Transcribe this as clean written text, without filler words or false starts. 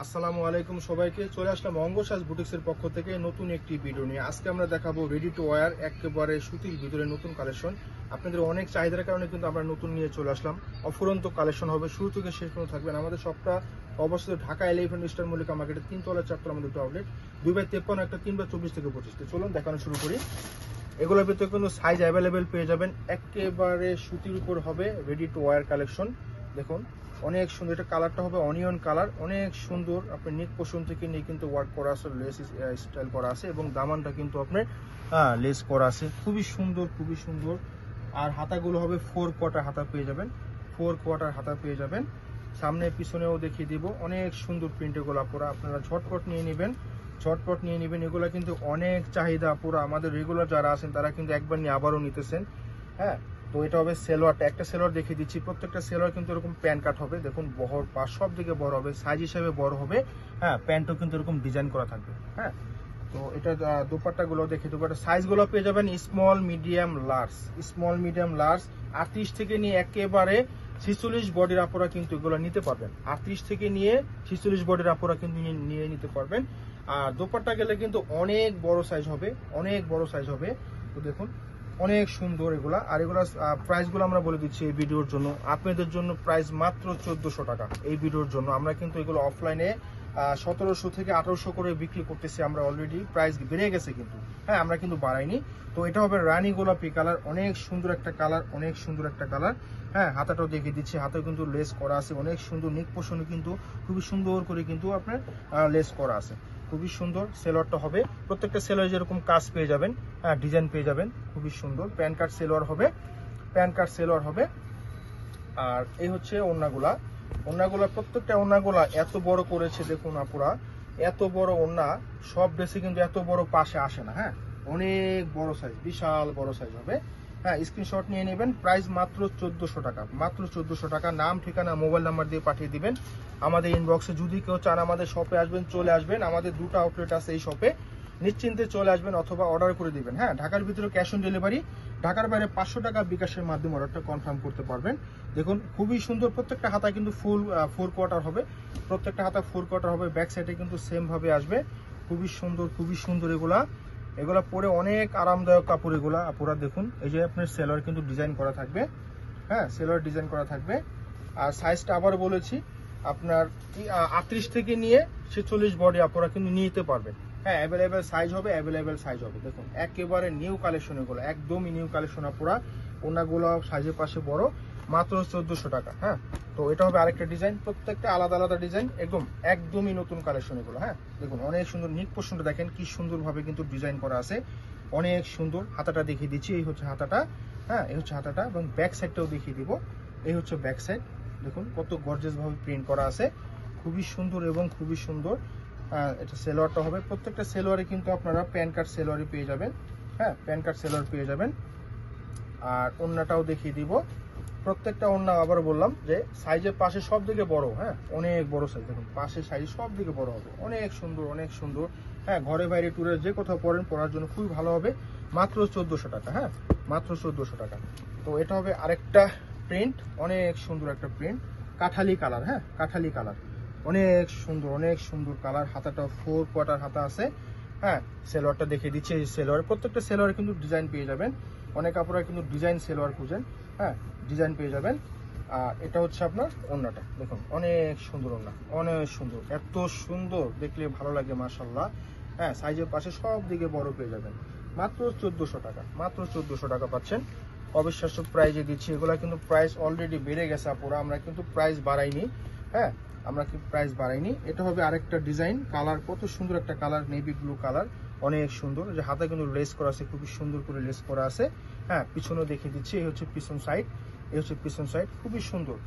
আসসালামু আলাইকুম সবাইকে। চলে আসলাম অঙ্গসাজ বুটিক্সের পক্ষ থেকে নতুন একটি ভিডিও নিয়ে। আজকে আমরা দেখাবো রেডি টু ওয়্যার একেবারে সুতির ভিতরে নতুন কালেকশন। আপনাদের অনেক চাহিদার কারণে কিন্তু আমরা নতুন নিয়ে চলে আসলাম। অফুরন্ত কালেকশন হবে, শুরু থেকে শেষ পর্যন্ত থাকবেন। আমাদের সবটা অবস্থিত ঢাকা 11 স্টার মল্লিকা মার্কেটের 3 তলা 4 তলা আমাদের আউটলেট, 2/53 একটা 3/24 থেকে 25। চলুন দেখানো শুরু করি। এগুলোর ভিতরে কিন্তু সাইজ অ্যাভেলেবেল পেয়ে যাবেন। একেবারে সুতির উপর হবে রেডি টু ওয়্যার কালেকশন। দেখুন অনেক সুন্দর, এটা কালারটা হবে অনিয়ন কালার, অনেক সুন্দর। আপনার নেক পোর্শন থেকে নিয়ে কিন্তু ওয়ার্ক করা আছে, লেস স্টাইল করা আছে এবং দামানটা কিন্তু আপনার লেস করা আছে, খুবই সুন্দর খুবই সুন্দর। আর হাতাগুলো হবে 4 কোয়ার্টার হাতা পেয়ে যাবেন, 4 কোয়ার্টার হাতা পেয়ে যাবেন। সামনে পিছনেও দেখিয়ে দিব, অনেক সুন্দর প্রিন্ট এগুলো পুরো আপনারা ঝটপট নিয়ে নেবেন, ঝটপট নিয়ে নেবেন। এগুলো কিন্তু অনেক চাহিদা, পুরো আমাদের রেগুলার যারা আছেন তারা কিন্তু একবার নিয়ে আবারও নিতেছেন। হ্যাঁ, তো এটা হবে সেলোয়ারটা, একটা সেলোয়ার দেখিয়ে দিচ্ছি। প্রত্যেকটা সেলোয়ার কিন্তু এরকম প্যান্ট কাট হবে, দেখুন বহর পা সব দিকে বড় হবে, সাইজ হিসাবে বড় হবে। হ্যাঁ, প্যান্টও কিন্তু এরকম ডিজাইন করা থাকবে। হ্যাঁ, তো এটা দোপাট্টা গুলো দেখি, দোপাট্টা সাইজ গুলো পেয়ে যাবেন small medium large, small medium large. 38 থেকে নিয়ে একেবারে 46 বডির আপুরা কিন্তু এগুলো নিতে পারবেন। 38 থেকে নিয়ে 46 বডির আপুরা কিন্তু নিয়ে নিতে পারবেন। আর দোপাট্টা গেলে কিন্তু অনেক বড় সাইজ হবে, অনেক বড় সাইজ হবে। তো দেখুন অনেক সুন্দর এগুলা। আর এগুলা প্রাইস গুলো আমরা বলে দিচ্ছি এই ভিডিওর জন্য, আপনাদের জন্য প্রাইস মাত্র 1400 টাকা এই ভিডিওর জন্য। আমরা কিন্তু এগুলো অফলাইনে 1700 থেকে 1800 করে বিক্রি করতেছি আমরা, অলরেডি প্রাইস বেড়ে গেছে কিন্তু। হ্যাঁ, আমরা কিন্তু বাড়াইনি। তো এটা হবে রানী গোলাপি কালার, অনেক সুন্দর একটা কালার, অনেক সুন্দর একটা কালার। হ্যাঁ, হাতাটাও দেখিয়ে দিচ্ছি, হাতেও কিন্তু লেস করা আছে, অনেক সুন্দর। নেক পোর্শনে কিন্তু খুবই সুন্দর করে কিন্তু আপনার লেস করা আছে, খুবই সুন্দর। সেলোয়ারটা হবে, প্রত্যেকটা সেলোয়ার যেরকম কাজ পেয়ে যাবেন, হ্যাঁ ডিজাইন পেয়ে যাবেন, খুবই সুন্দর। প্যান কার্ড সেলোয়ার হবে, প্যান কার্ড সেলোয়ার হবে। আর এই হচ্ছে ওড়নাগুলা, ওড়নাগুলা প্রত্যেকটা ওড়নাগুলা এত বড় করেছে দেখুন আপুরা, এত বড় ওড়না সব ড্রেসে কিন্তু এত বড় পাশে আসে না। হ্যাঁ, অনেক বড় সাইজ, বিশাল বড় সাইজ হবে। হ্যাঁ, স্ক্রিনশট নিয়ে নেবেন। প্রাইস মাত্র 1400 টাকা, মাত্র 1400 টাকা। নাম ঠিকানা মোবাইল নাম্বার দিয়ে পাঠিয়ে দিবেন আমাদের ইনবক্সে। যদি কেউ চান আমাদের শপে আসবেন, চলে আসবেন। আমাদের 2টা আউটলেট আছে এই শপে, নিশ্চিন্তে চলে আসবেন অথবা অর্ডার করে দিবেন। হ্যাঁ, ঢাকার ভিতরে ক্যাশ অন ডেলিভারি, ঢাকার বাইরে 500 টাকা বিকাশের মাধ্যমে অর্ডারটা কনফার্ম করতে পারবেন। দেখুন খুবই সুন্দর, প্রত্যেকটা হাতা কিন্তু ফুল 4 কোয়ার্টার হবে, প্রত্যেকটা হাতা 4 কোয়ার্টার হবে। ব্যাক সাইডে কিন্তু সেম ভাবে আসবে, খুবই সুন্দর খুবই সুন্দর। এগুলা পরে অনেক আরামদায়ক কাপড় এগুলা আপুরা। দেখুন এই যে আপনার সেলোয়ার কিন্তু ডিজাইন করা থাকবে। হ্যাঁ, সেলোয়ার ডিজাইন করা থাকবে। আর সাইজটা আবার বলেছি আপনার 38 থেকে নিয়ে 46 বডি আপুরা কিন্তু নিতে পারবেন। হ্যাঁ, অ্যাভেলেবেল সাইজ হবে, অ্যাভেলেবেল সাইজ হবে। দেখুন একেবারে নিউ কালেকশন এগুলো, একদমই নিউ কালেকশন আপুরা। ওনাগুলো সাইজের পাশে বড়, মাত্র 1400 টাকা। হ্যাঁ, তো এটা হবে আরেকটা ডিজাইন, প্রত্যেকটা আলাদা আলাদা ডিজাইন, একদমই নতুন কালেকশন এগুলো। হ্যাঁ, দেখুন অনেক সুন্দর। নিক পোর্শনটা দেখেন কি সুন্দরভাবে কিন্তু ডিজাইন করা আছে, অনেক সুন্দর। হাতাটা দেখিয়ে দিচ্ছি, এই হচ্ছে হাতাটা। হ্যাঁ, এই হচ্ছে হাতাটা এবং ব্যাক সাইডটাও দেখিয়ে দিব। এই হচ্ছে ব্যাক সাইড, দেখুন কত গর্জিয়াস ভাবে প্রিন্ট করা আছে, খুবই সুন্দর এবং খুবই সুন্দর। এটা সেলোয়ারটা হবে, প্রত্যেকটা সেলোয়ারে কিন্তু আপনারা প্যান কার্ড সেলোয়ারে পেয়ে যাবেন। হ্যাঁ, প্যান কার্ড সেলোয়ার পেয়ে যাবেন। আর ওড়নাটাও দেখিয়ে দিব, প্রত্যেকটা ওড়না আবার বললাম যে সাইজের পাশে সব দিকে বড়। হ্যাঁ, অনেক বড় সাইজ, দেখুন পাশে সাইজ সব দিকে বড় হবে, অনেক সুন্দর অনেক সুন্দর। হ্যাঁ, ঘরে বাইরে ট্যুরে যে কোথাও পরার জন্য খুবই ভালো হবে। মাত্র 1400 টাকা। হ্যাঁ, মাত্র 1400 টাকা। তো এটা হবে আরেকটা প্রিন্ট, অনেক সুন্দর একটা প্রিন্ট, কাঠালি কালার। হ্যাঁ, কাঠালি কালার, অনেক সুন্দর অনেক সুন্দর কালার। হাতাটা 4 কোয়ার্টার হাতা আছে। হ্যাঁ, সেলোয়ারটা দেখিয়ে দিচ্ছি, এই সেলোয়ার প্রত্যেকটা সেলোয়ারে কিন্তু ডিজাইন পেয়ে যাবেন। অনেক আপনারা কিন্তু ডিজাইন সেলোয়ার খুঁজেন, হ্যাঁ ডিজাইন পেয়ে যাবেন। আর এটা হচ্ছে আপনার ওড়নাটা, দেখুন অনেক সুন্দর ওড়না, অনেক সুন্দর, এত সুন্দর দেখলে ভালো লাগে মাশাআল্লাহ। হ্যাঁ, সাইজের পাশে সব দিকে বড় পেয়ে যাবেন। মাত্র 1400 টাকা, মাত্র 1400 টাকা পাচ্ছেন। অবিশ্বাস্য প্রাইজে দিচ্ছি। এগুলা কিন্তু প্রাইস অলরেডি বেড়ে গেছে আপুরা, আমরা কিন্তু প্রাইস বাড়াইনি। হ্যাঁ, আমরা কি প্রাইস বাড়াইনি। এটা হবে আরেকটা ডিজাইন, কালার কত সুন্দর একটা কালার, নেভি ব্লু কালার, অনেক সুন্দর। যে হাতে কিন্তু লেস করা আছে, খুবই সুন্দর করে লেস করা আছে। হ্যাঁ, পিছনেও দেখিয়ে দিচ্ছি, এই হচ্ছে পিছন সাইড, এই হচ্ছে পিছন সাইড, খুবই সুন্দর।